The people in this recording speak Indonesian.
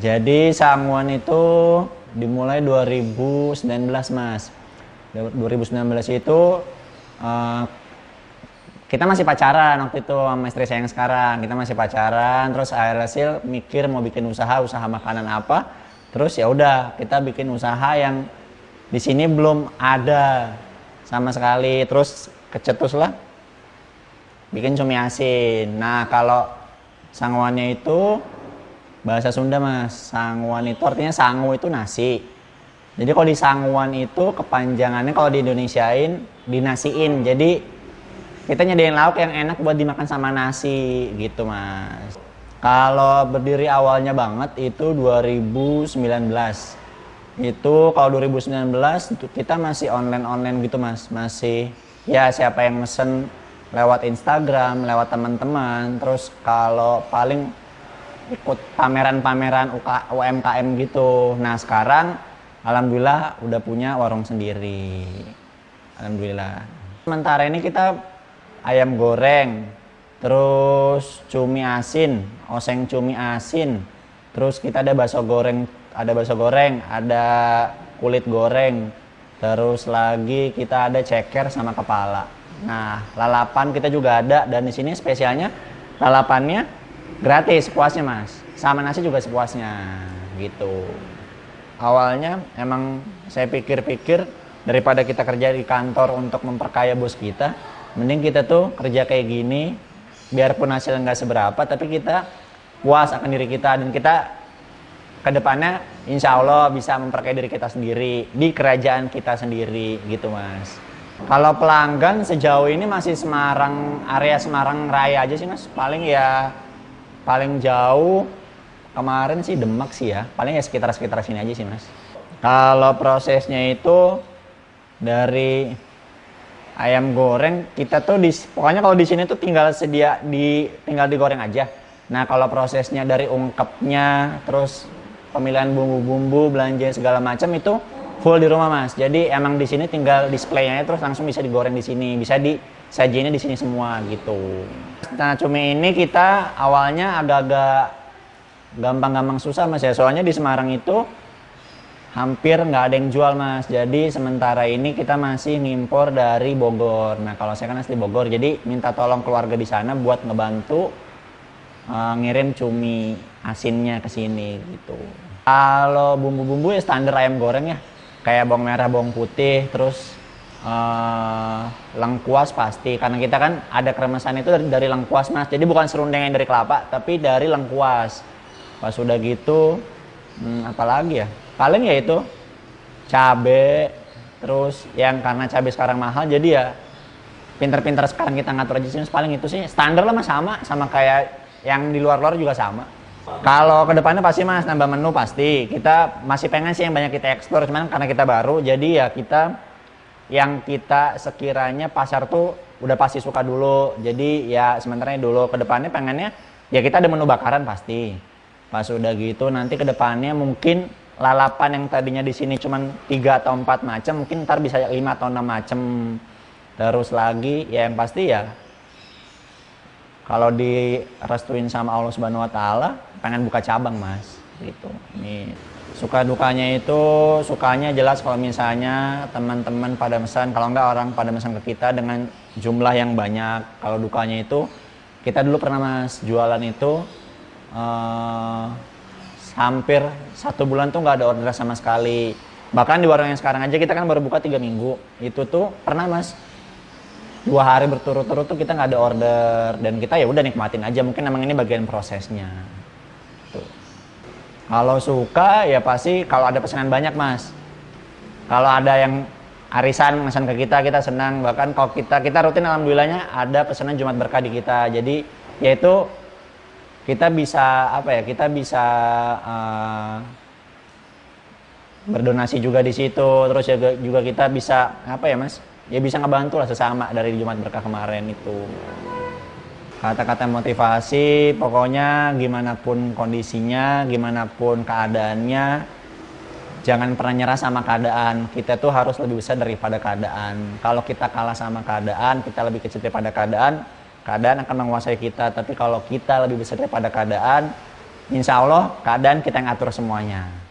Jadi Sanguan itu dimulai 2019 Mas. 2019 itu eh, kita masih pacaran waktu itu sama istri saya yang sekarang. Kita masih pacaran, terus akhirnya mikir mau bikin usaha makanan apa. Terus ya udah kita bikin usaha yang di sini belum ada sama sekali. Terus kecetus lah bikin cumi asin. Nah kalau Sanguannya itu bahasa Sunda Mas. Sanguan itu artinya sangu itu nasi. Jadi kalau di Sanguan itu kepanjangannya kalau di Indonesiain dinasiin. Jadi kita nyediain lauk yang enak buat dimakan sama nasi gitu Mas. Kalau berdiri awalnya banget itu 2019. Itu kalau 2019 kita masih online gitu Mas. Masih ya siapa yang mesen lewat Instagram, lewat teman-teman. Terus kalau paling ikut pameran-pameran UMKM gitu. Nah sekarang alhamdulillah udah punya warung sendiri. Alhamdulillah. Sementara ini kita ayam goreng, terus cumi asin, oseng cumi asin, terus kita ada bakso goreng, ada kulit goreng, terus lagi kita ada ceker sama kepala. Nah lalapan kita juga ada, dan di sini spesialnya lalapannya gratis sepuasnya Mas, sama nasi juga sepuasnya gitu. Awalnya emang saya pikir-pikir daripada kita kerja di kantor untuk memperkaya bos kita, mending kita tuh kerja kayak gini, biarpun hasilnya nggak seberapa, tapi kita puas akan diri kita, dan kita kedepannya insya Allah bisa memperkaya diri kita sendiri di kerajaan kita sendiri gitu Mas. Kalau pelanggan sejauh ini masih Semarang, area Semarang Raya aja sih Mas. Paling jauh kemarin sih Demak sih ya. Paling ya sekitar sini aja sih Mas. Kalau prosesnya itu dari ayam goreng kita tuh pokoknya kalau di sini tuh tinggal digoreng aja. Nah kalau prosesnya dari ungkepnya, terus pemilihan bumbu-bumbu, belanja segala macam itu full di rumah Mas. Jadi emang di sini tinggal displaynya terus langsung bisa digoreng di sini, bisa disajiinnya di sini semua gitu. Nah cumi ini kita awalnya agak-agak gampang-gampang susah Mas ya, soalnya di Semarang itu hampir nggak ada yang jual Mas. Jadi sementara ini kita masih ngimpor dari Bogor. Nah kalau saya kan asli Bogor, jadi minta tolong keluarga di sana buat ngebantu ngirim cumi asinnya ke sini gitu. Kalau bumbu-bumbu ya standar ayam goreng ya, kayak bawang merah, bawang putih, terus lengkuas pasti, karena kita kan ada kremesan itu dari lengkuas Mas. Jadi bukan serundeng yang dari kelapa, tapi dari lengkuas. Pas sudah gitu apalagi ya, paling ya itu cabe, terus yang karena cabe sekarang mahal jadi ya pinter-pinter sekarang kita ngatur aja sih. Paling itu sih standar lah Mas, sama kayak yang di luar juga sama. Kalau kedepannya pasti Mas nambah menu, pasti kita masih pengen sih yang banyak kita eksplor, cuman karena kita baru jadi ya yang kita sekiranya pasar tuh udah pasti suka dulu. Jadi ya sementara dulu, kedepannya pengennya ya kita ada menu bakaran pasti. Pas udah gitu nanti kedepannya mungkin lalapan yang tadinya di sini cuman 3 atau 4 macam, mungkin ntar bisa 5 atau 6 macam. Terus lagi ya yang pasti ya kalau direstuin sama Allah Subhanahu wa taala pengen buka cabang Mas gitu. Ini suka dukanya itu, sukanya jelas kalau misalnya teman-teman pada pesan, kalau enggak orang pada pesan ke kita dengan jumlah yang banyak. Kalau dukanya itu kita dulu pernah Mas jualan itu hampir 1 bulan tuh nggak ada order sama sekali. Bahkan di warung yang sekarang aja kita kan baru buka 3 minggu, itu tuh pernah Mas 2 hari berturut-turut tuh kita nggak ada order, dan kita ya udah nikmatin aja, mungkin emang ini bagian prosesnya tuh. Kalau suka ya pasti kalau ada pesanan banyak Mas, kalau ada yang arisan pesan ke kita senang. Bahkan kalau kita rutin alhamdulillahnya ada pesanan Jumat Berkah di kita, jadi yaitu kita bisa berdonasi juga di situ. Terus juga kita bisa Mas, ya bisa ngebantu lah sesama dari Jumat Berkah kemarin itu. Kata-kata motivasi, pokoknya gimana pun kondisinya, gimana pun keadaannya, jangan pernah nyerah sama keadaan. Kita tuh harus lebih besar daripada keadaan. Kalau kita kalah sama keadaan, kita lebih kecil daripada keadaan akan menguasai kita. Tapi kalau kita lebih besar daripada keadaan, insya Allah keadaan kita yang atur semuanya.